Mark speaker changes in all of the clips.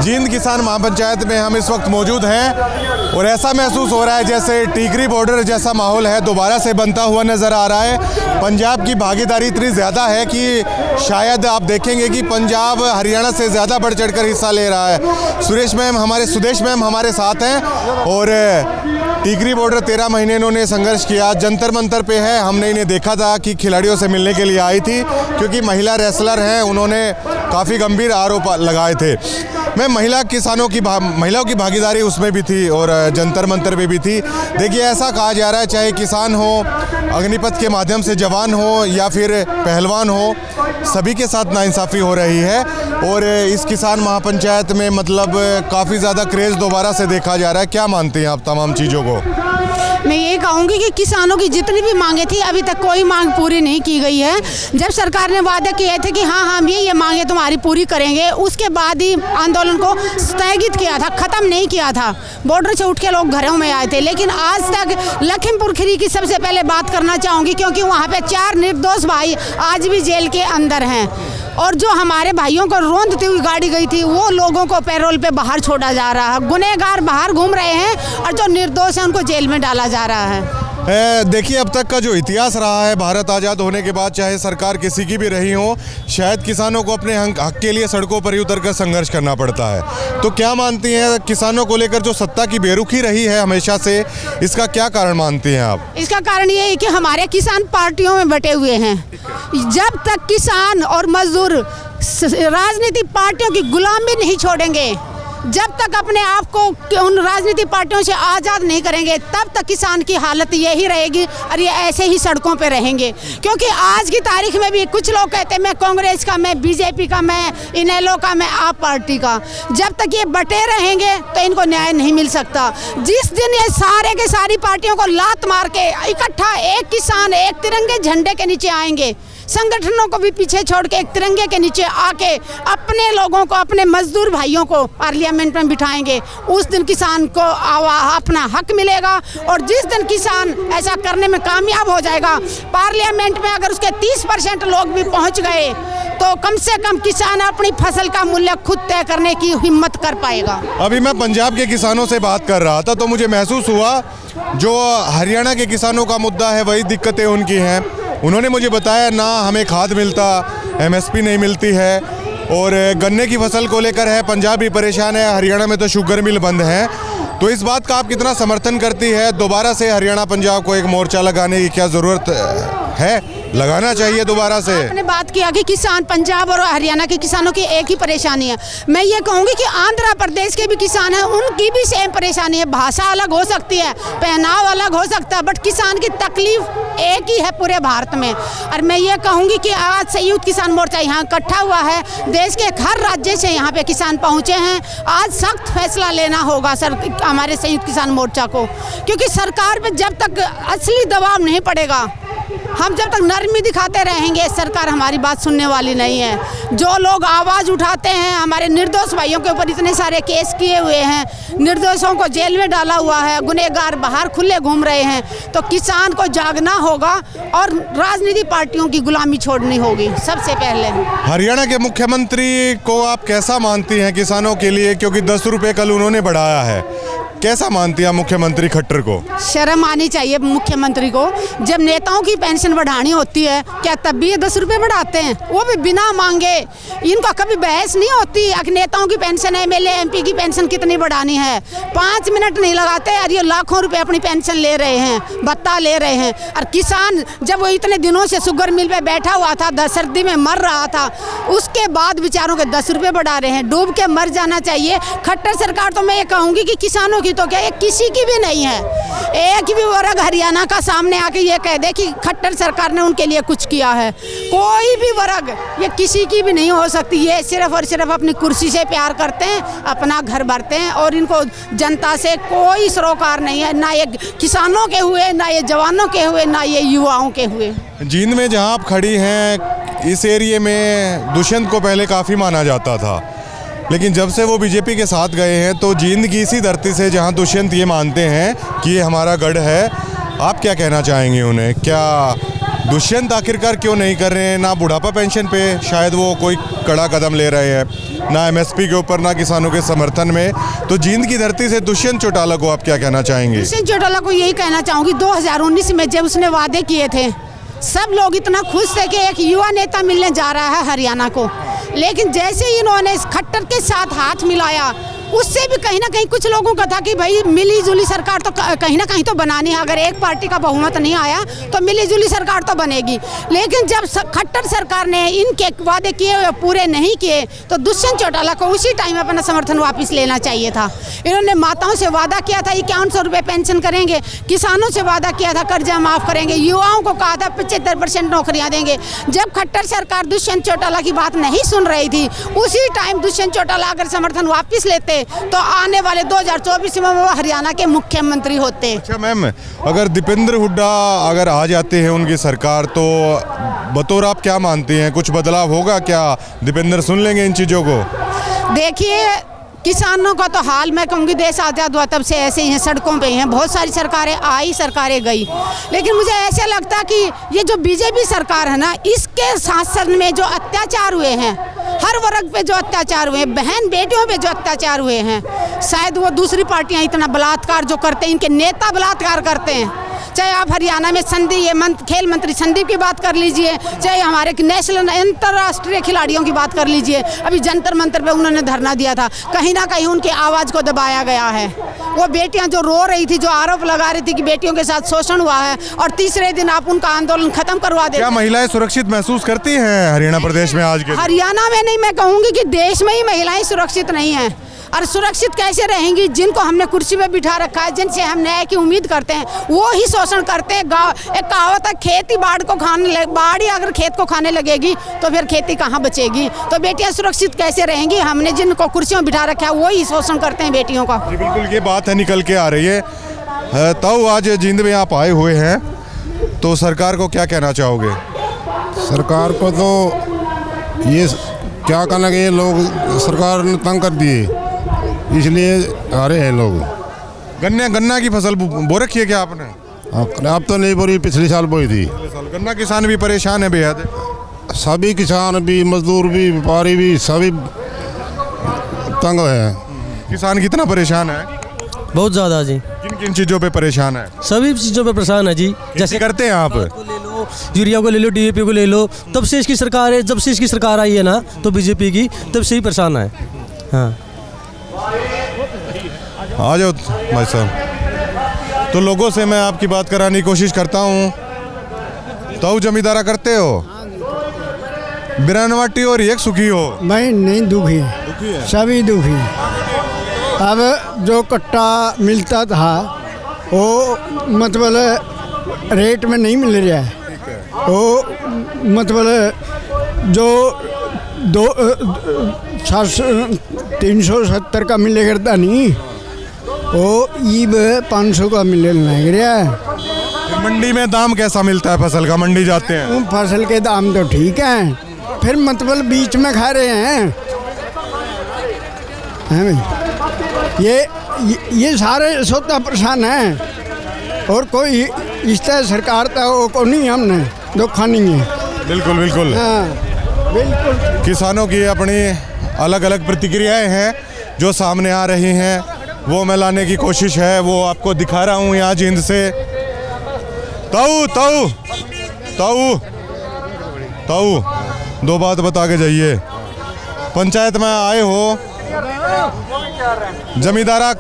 Speaker 1: जींद किसान महापंचायत में हम इस वक्त मौजूद हैं और ऐसा महसूस हो रहा है जैसे टीकरी बॉर्डर जैसा माहौल है दोबारा से बनता हुआ नज़र आ रहा है। पंजाब की भागीदारी इतनी ज़्यादा है कि शायद आप देखेंगे कि पंजाब हरियाणा से ज़्यादा बढ़ चढ़कर हिस्सा ले रहा है। सुदेश मैम हमारे साथ हैं और टीकरी बॉर्डर 13 महीने इन्होंने संघर्ष किया, जंतर मंतर पे है। हमने इन्हें देखा था कि खिलाड़ियों से मिलने के लिए आई थी क्योंकि महिला रेसलर हैं, उन्होंने काफ़ी गंभीर आरोप लगाए थे। मैं महिलाओं की भागीदारी उसमें भी थी और जंतर मंतर पे भी थी। देखिए ऐसा कहा जा रहा है चाहे किसान हो, अग्निपथ के माध्यम से जवान हो या फिर पहलवान हो, सभी के साथ नाइंसाफ़ी हो रही है और इस किसान महापंचायत में मतलब काफ़ी ज़्यादा क्रेज़ दोबारा से देखा जा रहा है। क्या मानते हैं आप तमाम चीज़ों को?
Speaker 2: मैं ये कहूँगी कि किसानों की जितनी भी मांगे थी अभी तक कोई मांग पूरी नहीं की गई है। जब सरकार ने वादा किए थे कि हाँ हम ये मांगे तुम्हारी पूरी करेंगे, उसके बाद ही आंदोलन को स्थगित किया था, ख़त्म नहीं किया था। बॉर्डर से उठ के लोग घरों में आए थे, लेकिन आज तक लखीमपुर खीरी की सबसे पहले बात करना चाहूँगी क्योंकि वहाँ पर 4 निर्दोष भाई आज भी जेल के अंदर हैं और जो हमारे भाइयों को रोंदती हुई गाड़ी गई थी वो लोगों को पैरोल पे बाहर छोड़ा जा रहा है। गुनहगार बाहर घूम रहे हैं और जो निर्दोष हैं उनको जेल में डाला जा रहा है।
Speaker 1: देखिए अब तक का जो इतिहास रहा है भारत आज़ाद होने के बाद, चाहे सरकार किसी की भी रही हो, शायद किसानों को अपने हक के लिए सड़कों पर ही उतरकर संघर्ष करना पड़ता है। तो क्या मानती हैं किसानों को लेकर जो सत्ता की बेरुखी रही है हमेशा से, इसका क्या कारण मानती हैं आप?
Speaker 2: इसका कारण ये है कि हमारे किसान पार्टियों में बटे हुए हैं। जब तक किसान और मजदूर राजनीतिक पार्टियों की गुलामी नहीं छोड़ेंगे, जब तक अपने आप को उन राजनीतिक पार्टियों से आज़ाद नहीं करेंगे, तब तक किसान की हालत यही रहेगी और ये ऐसे ही सड़कों पे रहेंगे। क्योंकि आज की तारीख में भी कुछ लोग कहते हैं मैं कांग्रेस का, मैं बीजेपी का, मैं इनेलो का, मैं आप पार्टी का। जब तक ये बटे रहेंगे तो इनको न्याय नहीं मिल सकता। जिस दिन ये सारे के सारी पार्टियों को लात मार के इकट्ठा एक किसान एक तिरंगे झंडे के नीचे आएंगे, संगठनों को भी पीछे छोड़ के एक तिरंगे के नीचे आके अपने लोगों को, अपने मजदूर भाइयों को पार्लियामेंट में बिठाएंगे, उस दिन किसान को अपना हक मिलेगा। और जिस दिन किसान ऐसा करने में कामयाब हो जाएगा, पार्लियामेंट में अगर उसके 30% लोग भी पहुंच गए तो कम से कम किसान अपनी फसल का मूल्य खुद तय करने की हिम्मत कर पाएगा।
Speaker 1: अभी मैं पंजाब के किसानों से बात कर रहा था तो मुझे महसूस हुआ जो हरियाणा के किसानों का मुद्दा है वही दिक्कतें उनकी हैं। उन्होंने मुझे बताया ना हमें खाद मिलता, MSP नहीं मिलती है और गन्ने की फसल को लेकर है पंजाब भी परेशान है, हरियाणा में तो शुगर मिल बंद है। तो इस बात का आप कितना समर्थन करती है? दोबारा से हरियाणा पंजाब को एक मोर्चा लगाने की क्या ज़रूरत है? लगाना चाहिए दोबारा से।
Speaker 2: आपने बात किया कि किसान पंजाब और हरियाणा के किसानों की एक ही परेशानी है। मैं ये कहूँगी कि आंध्र प्रदेश के भी किसान हैं, उनकी भी सेम परेशानी है। भाषा अलग हो सकती है, पहनाव अलग हो सकता है, बट किसान की तकलीफ एक ही है पूरे भारत में। और मैं ये कहूँगी कि आज संयुक्त किसान मोर्चा यहाँ इकट्ठा हुआ है, देश के हर राज्य से यहाँ पे किसान पहुँचे हैं। आज सख्त फैसला लेना होगा हमारे संयुक्त किसान मोर्चा को, क्योंकि सरकार पे जब तक असली दबाव नहीं पड़ेगा, हम जब तक नरमी दिखाते रहेंगे, सरकार हमारी बात सुनने वाली नहीं है। जो लोग आवाज़ उठाते हैं, हमारे निर्दोष भाइयों के ऊपर इतने सारे केस किए हुए हैं, निर्दोषों को जेल में डाला हुआ है, गुनहगार बाहर खुले घूम रहे हैं, तो किसान को जागना होगा और राजनीतिक पार्टियों की गुलामी छोड़नी होगी सबसे पहले।
Speaker 1: हरियाणा के मुख्यमंत्री को आप कैसा मानती हैं किसानों के लिए, क्योंकि 10 रुपये कल उन्होंने बढ़ाया है, कैसा मानती हैं मुख्यमंत्री खट्टर को?
Speaker 2: शर्म आनी चाहिए मुख्यमंत्री को। जब नेताओं की पेंशन बढ़ानी होती है, क्या तब भी ये 10 रुपये बढ़ाते हैं, वो भी बिना मांगे? इनका कभी बहस नहीं होती कि नेताओं की पेंशन है, MLA MP की पेंशन कितनी बढ़ानी है। 5 मिनट नहीं लगाते और ये लाखों रुपए अपनी पेंशन ले रहे हैं, भत्ता ले रहे हैं। और किसान जब वो इतने दिनों से शुगर मिल पे बैठा हुआ था, सर्दी में मर रहा था, उसके बाद बेचारों के 10 रुपये बढ़ा रहे हैं। डूब के मर जाना चाहिए खट्टर सरकार। तो मैं ये कहूँगी कि किसानों की तो क्या, ये किसी की भी नहीं है। एक भी वर्ग हरियाणा का सामने आके ये कह दे कि खट्टर सरकार ने उनके लिए कुछ किया है, कोई भी वर्ग, ये किसी की भी नहीं हो सकती। ये सिर्फ और सिर्फ अपनी कुर्सी से प्यार करते हैं, अपना घर भरते हैं और इनको जनता से कोई सरोकार नहीं है, ना ये किसानों के हुए, ना ये जवानों के हुए, ना ये युवाओं के हुए।
Speaker 1: जींद में जहाँ आप खड़ी हैं, इस एरिए में दुष्यंत को पहले काफ़ी माना जाता था, लेकिन जब से वो बीजेपी के साथ गए हैं तो जींद की इसी धरती से जहां दुष्यंत ये मानते हैं कि ये हमारा गढ़ है, आप क्या कहना चाहेंगे उन्हें? क्या दुष्यंत आखिरकार क्यों नहीं कर रहे हैं? ना बुढ़ापा पेंशन पे शायद वो कोई कड़ा कदम ले रहे हैं, ना एमएसपी के ऊपर, ना किसानों के समर्थन में। तो जींद की धरती से दुष्यंत चौटाला को आप क्या कहना चाहेंगे?
Speaker 2: दुष्यंत चौटाला को यही कहना चाहूँगी, 2019 में जब उसने वादे किए थे, सब लोग इतना खुश थे कि एक युवा नेता मिलने जा रहा है हरियाणा को, लेकिन जैसे ही इन्होंने खट्टर के साथ हाथ मिलाया, उससे भी कहीं ना कहीं कुछ लोगों का था कि भाई मिली जुली सरकार तो कहीं ना कहीं तो बनानी है, अगर एक पार्टी का बहुमत नहीं आया तो मिली जुली सरकार तो बनेगी। लेकिन जब खट्टर सरकार ने इनके वादे किए हुए पूरे नहीं किए, तो दुष्यंत चौटाला को उसी टाइम अपना समर्थन वापस लेना चाहिए था। इन्होंने माताओं से वादा किया था 5100 रुपये पेंशन करेंगे, किसानों से वादा किया था कर्जा माफ़ करेंगे, युवाओं को कहा था 75% नौकरियाँ देंगे। जब खट्टर सरकार दुष्यंत चौटाला की बात नहीं सुन रही थी, उसी टाइम दुष्यंत चौटाला अगर समर्थन वापस लेते तो आने वाले 2024 में वो हरियाणा के मुख्यमंत्री होते।
Speaker 1: अच्छा मैम, अगर दीपेंद्र हुड्डा अगर आ जाते हैं उनकी सरकार, तो बतौर आप क्या मानती हैं, कुछ बदलाव होगा क्या? दीपेंद्र सुन लेंगे इन चीज़ों को?
Speaker 2: देखिए, किसानों का तो हाल मैं कहूँगी देश आज़ाद हुआ तब से ऐसे ही हैं, सड़कों पे हैं। बहुत सारी सरकारें आई, सरकारें गई, लेकिन मुझे ऐसा लगता कि ये जो बीजेपी सरकार है ना, इसके शासन में जो अत्याचार हुए हैं, हर वर्ग पे जो अत्याचार हुए हैं, बहन बेटियों पे जो अत्याचार हुए हैं, शायद वो दूसरी पार्टियां इतना बलात्कार जो करते हैं, इनके नेता बलात्कार करते हैं। चाहे आप हरियाणा में खेल मंत्री संदीप की बात कर लीजिए, चाहे हमारे नेशनल अंतर्राष्ट्रीय खिलाड़ियों की बात कर लीजिए। अभी जंतर मंतर पे उन्होंने धरना दिया था, कहीं ना कहीं उनकी आवाज़ को दबाया गया है। वो बेटियां जो रो रही थी, जो आरोप लगा रही थी कि बेटियों के साथ शोषण हुआ है, और तीसरे दिन आप उनका आंदोलन खत्म करवा देते।
Speaker 1: क्या महिलाएं सुरक्षित महसूस करती हैं हरियाणा प्रदेश में आज के?
Speaker 2: हरियाणा में नहीं, मैं कहूँगी कि देश में ही महिलाएं सुरक्षित नहीं हैं। और सुरक्षित कैसे रहेंगी? जिनको हमने कुर्सी पे बिठा रखा है, जिनसे हम न्याय की उम्मीद करते हैं, वो ही शोषण करते हैं। एक कहावत है, खेती बाढ़ ही अगर खेत को खाने लगेगी तो फिर खेती कहाँ बचेगी? तो बेटियां सुरक्षित कैसे रहेंगी? हमने जिनको कुर्सियों में बिठा रखा है वो ही शोषण करते हैं बेटियों का।
Speaker 1: जी बिल्कुल, ये बात है निकल के आ रही है। तो आज जींद में आप आए हुए हैं, तो सरकार को क्या कहना चाहोगे?
Speaker 3: सरकार को तो ये क्या कहना कि ये लोग सरकार ने तंग कर दिए, इसलिए आ रहे हैं लोग।
Speaker 1: गन्ना की फसल बो रखी है क्या आपने?
Speaker 3: अब तो नहीं बोरी, पिछले साल बोई थी।
Speaker 1: गन्ना किसान भी परेशान है बेहद।
Speaker 3: सभी किसान भी, मजदूर भी, व्यापारी भी, सभी तंग है।
Speaker 1: किसान कितना परेशान है?
Speaker 4: बहुत ज़्यादा जी।
Speaker 1: किन किन चीज़ों पे परेशान है?
Speaker 4: सभी चीज़ों पे परेशान है जी।
Speaker 1: जैसे करते हैं आप,
Speaker 4: यूरिया को ले लो, डीएपी को ले लो, तब से इसकी सरकार है, जब से इसकी सरकार आई है ना, तो बीजेपी की, तब से ही परेशान है। हाँ,
Speaker 1: आ जाओ भाई साहब। तो लोगों से मैं आपकी बात कराने की कोशिश करता हूँ। तो जमींदारा करते हो? बिरानवाटी और एक सुखी हो?
Speaker 5: मैं नहीं दुखी है, सभी दुखी हैं। अब जो कट्टा मिलता था वो मतलब रेट में नहीं मिल रहा है। वो मतलब जो 370 का मिले करता नहीं, वो ईब 500 का मिले लग रहा है।
Speaker 1: मंडी में दाम कैसा मिलता है फसल का? मंडी जाते हैं,
Speaker 5: फसल के दाम तो ठीक हैं, फिर मतलब बीच में खा रहे हैं भाई। ये सारे सोता परेशान हैं, और कोई इस तरह सरकार था वो को नहीं, हमने धोखा नहीं है।
Speaker 1: बिल्कुल बिल्कुल।
Speaker 5: हाँ बिल्कुल।
Speaker 1: किसानों की अपनी अलग अलग प्रतिक्रियाएं हैं जो सामने आ रही हैं, वो मैं लाने की कोशिश है, वो आपको दिखा रहा हूँ यहाँ जींद से। ताऊ ताऊ ताऊ ताऊ, दो बात बता के जाइए। पंचायत में आए हो, जमींदारा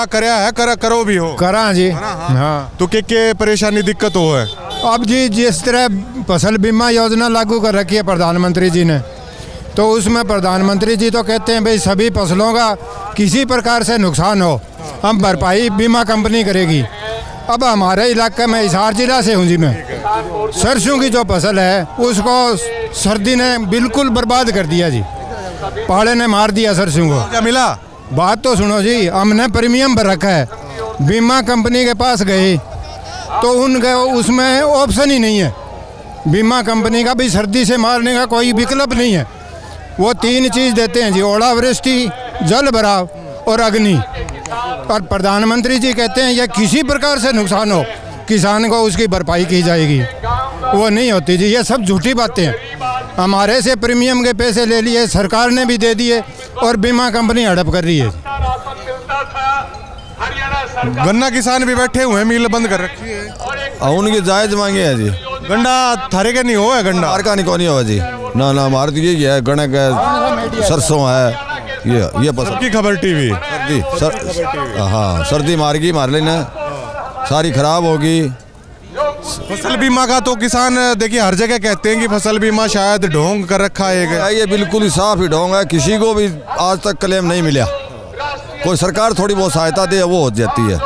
Speaker 1: करया है, करो भी हो?
Speaker 6: करा जी। हाँ,
Speaker 1: तो के परेशानी दिक्कत हो है?
Speaker 6: अब जी जिस तरह फसल बीमा योजना लागू कर रखी है प्रधानमंत्री जी ने, तो उसमें प्रधानमंत्री जी तो कहते हैं भाई सभी फसलों का किसी प्रकार से नुकसान हो, हम भरपाई बीमा कंपनी करेगी। अब हमारे इलाके में हिसार जिला से हूँ जी मैं, सरसों की जो फसल है उसको सर्दी ने बिल्कुल बर्बाद कर दिया जी, पाले ने मार दिया सरसों को।
Speaker 1: क्या मिला?
Speaker 6: बात तो सुनो जी, हमने प्रीमियम भर रखा है, बीमा कंपनी के पास गए तो उनके उसमें ऑप्शन ही नहीं है, बीमा कंपनी का भी सर्दी से मारने का कोई विकल्प नहीं है। वो 3 चीज़ देते हैं जी, ओलावृष्टि, जल भराव और अग्नि। और प्रधानमंत्री जी कहते हैं या किसी प्रकार से नुकसान हो किसान को उसकी भरपाई की जाएगी, वो नहीं होती जी, ये सब झूठी बातें हैं। हमारे से प्रीमियम के पैसे ले लिए, सरकार ने भी दे दिए और बीमा कंपनी हड़प कर रही है।
Speaker 1: गन्ना किसान भी बैठे हुए हैं, मिल बंद कर रखी है।
Speaker 7: उनकी जायज मांगे है जी।
Speaker 1: गन्ना थारे के नहीं हो है गन्ना?
Speaker 7: हमारे का नहीं कौन होगा जी। ना ना हमारे तो यही है, गणक है, सरसों है, ये पसंद
Speaker 1: की खबर टीवी।
Speaker 7: हाँ सर्दी मार गई, मार लेना सारी खराब होगी।
Speaker 1: फसल बीमा का तो किसान देखिए हर जगह कहते हैं कि फसल बीमा शायद ढोंग कर रखा है।
Speaker 7: ये बिल्कुल ही साफ ही ढोंग है, किसी को भी आज तक क्लेम नहीं मिला। कोई सरकार थोड़ी बहुत सहायता दे वो हो जाती है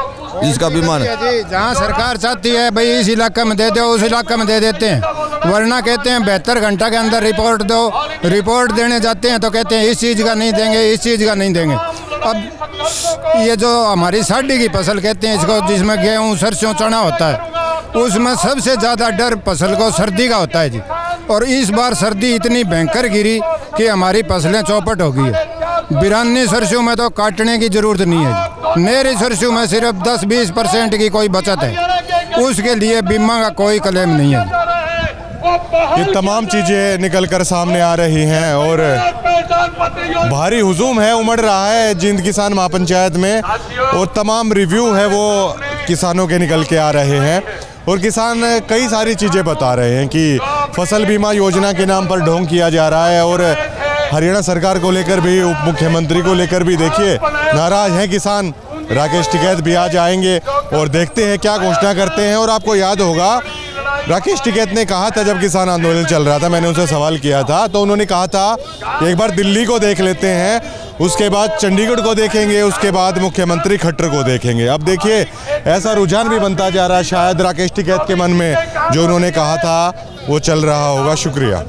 Speaker 7: जिसका बीमा है।
Speaker 6: जहाँ सरकार चाहती है भाई इस इलाके में दे दो, उस इलाके में दे देते हैं, वरना कहते हैं 72 घंटा के अंदर रिपोर्ट दो। रिपोर्ट देने जाते हैं तो कहते हैं इस चीज़ का नहीं देंगे, इस चीज़ का नहीं देंगे। अब ये जो हमारी साड़ी की फसल कहते हैं इसको, जिसमें गेहूँ सरसों चना होता है, उसमें सबसे ज़्यादा डर फसल को सर्दी का होता है जी। और इस बार सर्दी इतनी भयंकर गिरी कि हमारी फसलें चौपट हो गई है। बिरानी सरसों में तो काटने की ज़रूरत नहीं है जी। मेरी सरसों में सिर्फ 10-20% की कोई बचत है, उसके लिए बीमा का कोई क्लेम नहीं है।
Speaker 1: ये तमाम चीज़ें निकल कर सामने आ रही हैं और भारी हुजूम है, उमड़ रहा है जींद किसान महापंचायत में और तमाम रिव्यू है वो किसानों के निकल के आ रहे हैं। और किसान कई सारी चीज़ें बता रहे हैं कि फसल बीमा योजना के नाम पर ढोंग किया जा रहा है और हरियाणा सरकार को लेकर भी, उप मुख्यमंत्री को लेकर भी देखिए नाराज हैं किसान। राकेश टिकैत भी आज आएंगे और देखते हैं क्या घोषणा करते हैं। और आपको याद होगा राकेश टिकैत ने कहा था जब किसान आंदोलन चल रहा था, मैंने उनसे सवाल किया था तो उन्होंने कहा था एक बार दिल्ली को देख लेते हैं, उसके बाद चंडीगढ़ को देखेंगे, उसके बाद मुख्यमंत्री खट्टर को देखेंगे। अब देखिए ऐसा रुझान भी बनता जा रहा है, शायद राकेश टिकैत के मन में जो उन्होंने कहा था वो चल रहा होगा। शुक्रिया।